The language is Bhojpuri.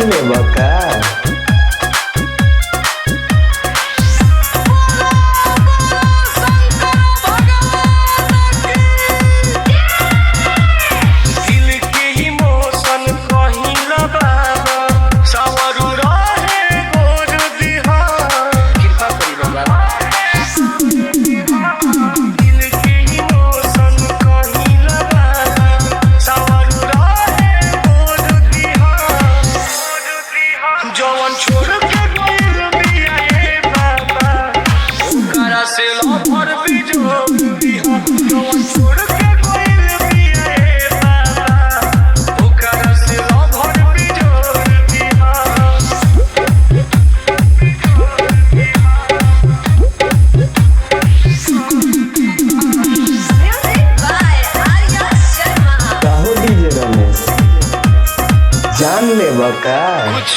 ले बका। जवन छोड़ के गइल बिया ए बाबा ओकरा से लभर बिजोड़ दिहा। जवन छोड़ के गइल बिया ए बाबा ओकरा से लभर बिजोड़ दिहा। काहो डीजे रमेश जान ले बका। कुछ